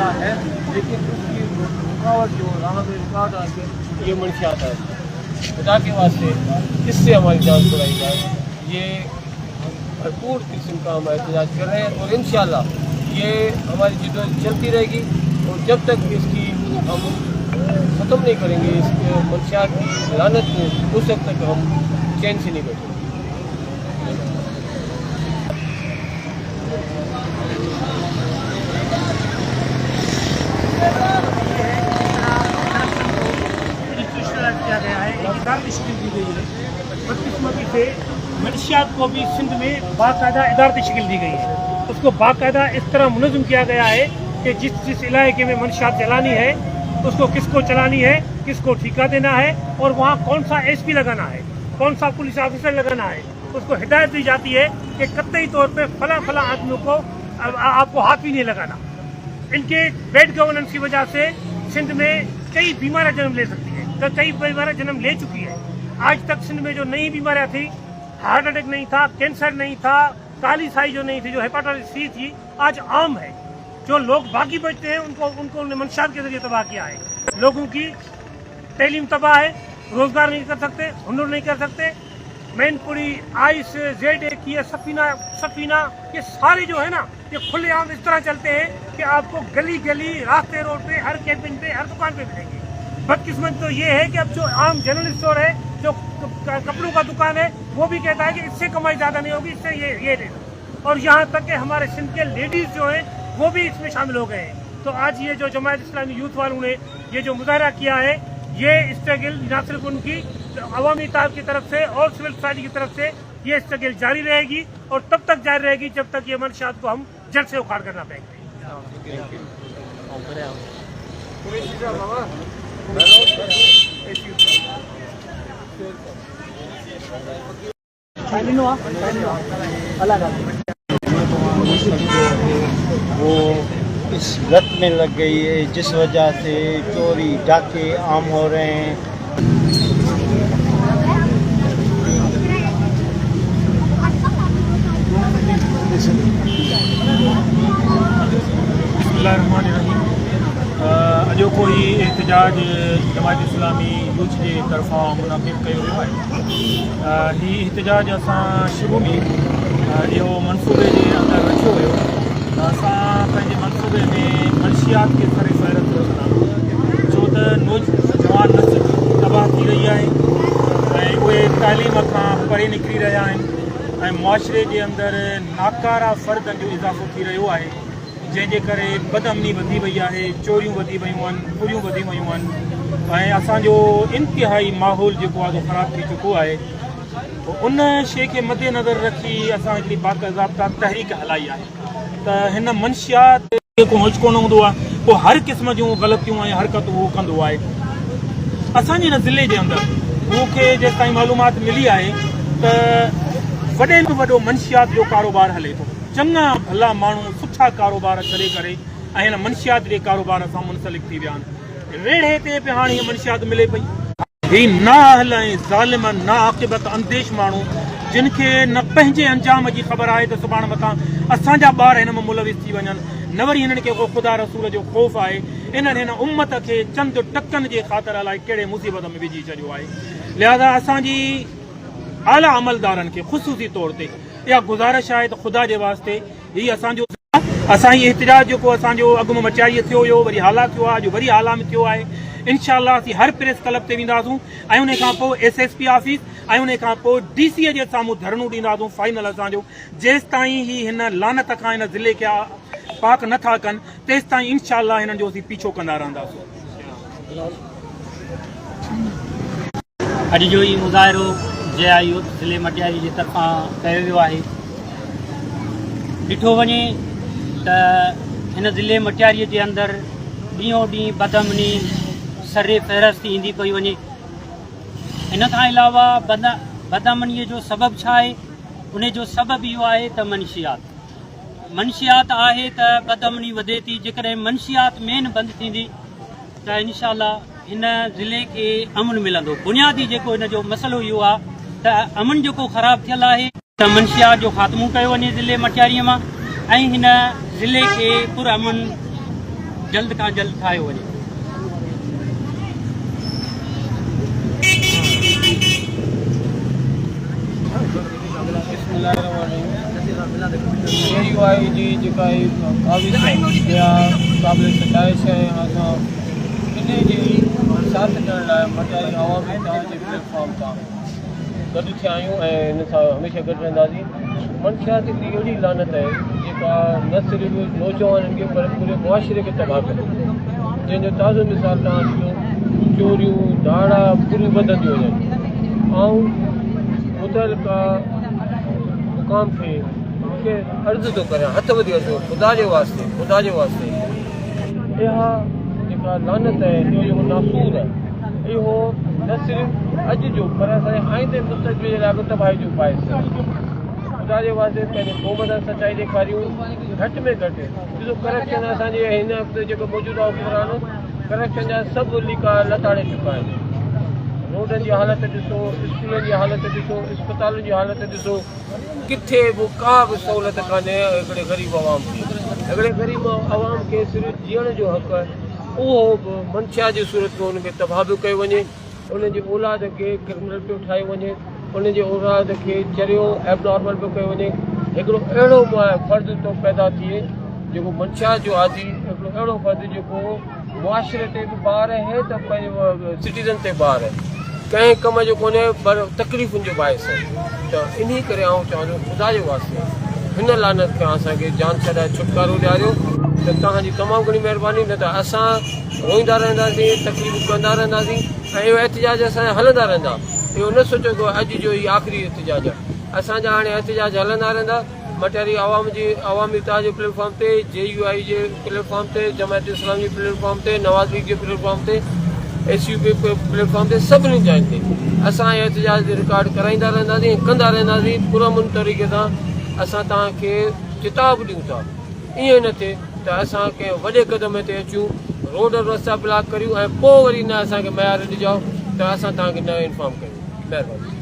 वाला है, लेकिन उसकी रुकावट जो राह में रुकावट आती है ये मंशियात है। खुदा के वास्ते इससे हमारी जान छुड़ाई जाए। ये भरपूर किस्म का हम एहतजाज कर रहे हैं और इंशाअल्लाह ये हमारी जिद्दोजहद चलती रहेगी और जब तक इसकी हम ख़त्म नहीं करेंगे, इसके मंशियात की लानत को, उस वक्त तक हम चैन से नहीं बैठेंगे। किया गया है, एक इदारत शक्ल दी गई है। बदकिस्मती से मंशियात को भी सिंध में बाकायदा इदारती शक्ल दी गई है। उसको बाकायदा इस तरह मुनज़्ज़म किया गया है कि जिस इलाके में मंशियात चलानी है उसको किसको चलानी है, किसको ठेका देना है और वहाँ कौन सा एसपी लगाना है, कौन सा पुलिस ऑफिसर लगाना है। उसको हिदायत दी जाती है कि कतई तौर पे फला आदमियों को आपको हाथ भी नहीं लगाना। इनके बैड गवर्नेंस की वजह से सिंध में कई बीमारियाँ जन्म ले सकती है, तो कई बीमारियाँ जन्म ले चुकी है। आज तक सिंध में जो नई बीमारियाँ थी, हार्ट अटैक नहीं था, कैंसर नहीं था, काली साई जो नहीं थी, जो हेपाटाइटिस सी थी, आज आम है। जो लोग बाकी बचते हैं उनको मंशियात के जरिए तबाह किया है। लोगों की तालीम तबाह है, रोजगार नहीं कर सकते, हुनर नहीं कर सकते। मैनपुरी, आइस, जेड ए की सफीना ये सारे जो है ना, ये खुलेआम इस तरह चलते हैं कि आपको गली गली, रास्ते, रोड पे, हर कैबिन पे, हर दुकान पे मिलेंगे। बदकिस्मत तो ये है कि अब जो आम जनरल स्टोर है, जो कपड़ों का दुकान है, वो भी कहता है कि इससे कमाई ज्यादा नहीं होगी, इससे ये देना। और यहाँ तक कि हमारे सिंध के लेडीज जो हैं वो भी इसमें शामिल हो गए हैं। तो आज ये जो जमात इस्लामी यूथ वालों ने ये जो मुजाहरा किया है, ये स्ट्रगल न सिर्फ उनकी अवामी ताब की तरफ से और सिविल सोसाइटी की तरफ से ये स्ट्रगल जारी रहेगी और तब तक जारी रहेगी जब तक ये मंशियात को हम जड़ से उखाड़ करना पाएंगे। वो इस लत में लग गई है, जिस वजह से चोरी डाके आम हो रहे हैं। अॼो कोई एहतजाज जमात इस्लामी यूथ जे तरफ़ां मुनाक़िद कयो वियो आहे। हीउ एहतजाज असां शुरू में इहो मनसूबे जे अंदरि रखियो हुयो। असां पंहिंजे मनसूबे में मंशियात खे सर फ़हरिस्त रखंदा, छो त नौजवान नस्ल तबाह थी रही आहे ऐं उहे तालीम खां परे निकिरी रहिया आहिनि ऐं मुआशिरे जे अंदरि नाकारा फ़र्दनि जो इज़ाफ़ो थी रहियो आहे, जंहिंजे करे बदअमनी वधी वई आहे, चोरियूं वधी वयूं आहिनि, पुरियूं वधी वयूं आहिनि ऐं असांजो इंतिहाई माहौल जेको आहे उहो ख़राबु थी चुको आहे। उन शइ खे मद्देनज़र रखी असां हिकिड़ी बाक़ाइदा तहरीक हलाई आहे त हिन मंशियात जेको होच कोन हूंदो आहे, पोइ हर क़िस्म जूं ग़लतियूं ऐं हरकतूं उहो कंदो आहे। असांजे हिन ज़िले जे अंदरि मूंखे जेसि ताईं मालूमात मिली आहे त वॾे में वॾो मंशियात जो कारोबार हले थो। चङा भला माण्हू सुठा कारोबार करे करे ऐं हिन मंशियात जे कारोबार सां मुंसलिक थी विया आहिनि। रेढ़े ते बि हाणे हीअ मंशियात मिले पई। ही नाअहल ऐं ज़ालिम, नाआक़िबत अंदेश माण्हू जिन खे न पंहिंजे अंजाम जी ख़बर आहे त सुभाणे मथां असांजा ॿार हिन में मुलविस थी वञनि, न वरी हिननि खे को ख़ुदा रसूल जो ख़ौफ़ आहे। इन्हनि हिन उम्मत खे चंद टकनि जे ख़ातिर अलाए कहिड़े मुसीबत में विझी छॾियो आहे। लिहाज़ा असांजी आला अमलदारनि खे ख़ुसूसी तौर ते इहा गुज़ारिश आहे त ख़ुदा जे वास्ते हीउ असां ही एहतजाज जेको असांजो अॻु में मचाईअ थियो हुयो, वरी हाला थियो आहे, अॼु वरी हाला में थियो आहे। इंशाअल्लाह असीं हर प्रेस क्लब ते वेंदासूं ऐं उन खां पोइ SSP ऑफिस ऐं उन खां पोइ DC जे साम्हूं धरनो ॾींदासूं। फाइनल असांजो जेसि ताईं ही हिन लानत खां हिन ज़िले खे पाक नथा कनि तेसि ताईं इंशाअल्लाह हिननि जो असीं पीछो कंदा रहंदासूं। अॼु जो ई मुज़ाहिरो JI यूथ ज़िले मटियारी जे तरफ़ां कयो वियो आहे। ॾिठो वञे त हिन ज़िले मटियारीअ जे अंदरि ॾींहों ॾींहुं बदअमनी सरे फ़हरिस्त ईंदी पई वञे। इन खां अलावा बदअमनीअ जो सबबु छा आहे? उन जो सबबु इहो आहे त मंशियात आहे त बदअमनी वधे थी। जेकॾहिं मंशियात मेन बंदि थींदी त इंशाअल्लाह हिन ज़िले खे अमन मिलंदो। बुनियादी जेको हिन जो मसइलो इहो आहे त अमन जेको ख़राबु थियल आहे त मंशियात जो ख़ात्मो कयो वञे ज़िले मटियारीअ मां ऐं हिन ज़िले खे पुरअमन जल्द खां जल्द ठाहियो वञे। AUI जी जेका क़ाबिल सचाइश आहे असां इन जी साथ करण लाइ मटियारी आवामी तव्हांजे प्लेटफॉर्म तां गॾु थिया आहियूं ऐं हिन सां हमेशह गॾु रहंदासीं। मंशियात हिकिड़ी अहिड़ी लानत आहे जेका न सिर्फ़ु नौजवाननि खे पर पूरे मुआशिरे खे तबाह करे, जंहिंजो ताज़ो मिसाल तव्हां ॾिसो चोरियूं धाड़ा पूरियूं वधंदियूं वञनि। ऐं मुतलका मुक़ाम खे मूंखे अर्ज़ु थो करियां, हथ वधी अर्ज़ु ख़ुदा जे वास्ते इहा जेका लानत आहे, इहो जेको नासूर आहे, इहो न सिर्फ़ु अॼु जो पर असांजे आईंदे मुस्तक़बिल जे लाइ बि तबाही जो बाइस आहे। ख़ुदा जे वास्ते पंहिंजे क़ौम सां सचाई ॾेखारियूं, घटि में घटि ॾिसो करप्शन असांजे हिन हफ़्ते जेको मौजूदा हुकुमरान करप्शन जा सभु लीका लताड़े चुका आहिनि। रोडनि जी हालत ॾिसो, स्कूलनि जी हालत ॾिसो, इस्पतालुनि जी हालत ॾिसो, किथे बि का बि सहूलियत कान्हे हिकिड़े ग़रीब आवाम खे। हिकिड़े ग़रीब आवाम खे सिर्फ़ु जीअण जो हक़ु आहे, उहो बि मंशिया जी सूरत में उनखे तबाह बि कयो वञे, उनजी औलाद खे क्रिमिनल पियो ठाहियो वञे, उनजी औलाद खे चरियो एबनॉर्मल पियो कयो वञे। हिकिड़ो अहिड़ो फ़र्ज़ु तो पैदा थिए जेको मंशिया जो आदि, हिकिड़ो अहिड़ो फ़र्ज़ु जेको मुआशिरे ते बि ॿार आहे त पंहिंजे सिटीज़न ते ॿार आहे, कंहिं कम जो कोन्हे पर तकलीफ़ुनि जो बाइस आहे। त इन करे आउं चवंदो ख़ुदा जे वास्ते हिन लानत खां असांखे जान छॾाए छुटकारो ॾियारियो। त तव्हांजी तमामु घणी महिरबानी, न त असां रोईंदा रहंदासीं, तकलीफ़ूं कंदा रहंदासीं ऐं इहो एहतिजाज असांजा हलंदा रहंदा। इहो न सोचो कि अॼु जो ई आख़िरी एहतिजाज आहे, असांजा हाणे एहतिजाज हलंदा रहंदा। मटियारी आवामी तव्हांजे प्लेटफॉर्म ते, JUI जे प्लेटफॉर्म ते, जमायत इस्लामी जे प्लेटफॉर्म ते, नवाज़ लीग जे प्लेटफॉर्म ते, SUP प्लेटफॉर्म ते, सभिनी जॻहियुनि ते असां एहतिजाज रिकॉर्ड कराईंदा रहंदासीं, कंदा रहंदासीं। पुरअमन तरीक़े सां असां तव्हांखे किताब ॾियूं था, ईअं न थिए त असां कंहिं वॾे क़दम ते अचूं, रोड रस्ता ब्लॉक करियूं ऐं पोइ वरी न असांखे मयार ॾिजो त असां तव्हांखे न इंफॉर्म कयूं। महिरबानी।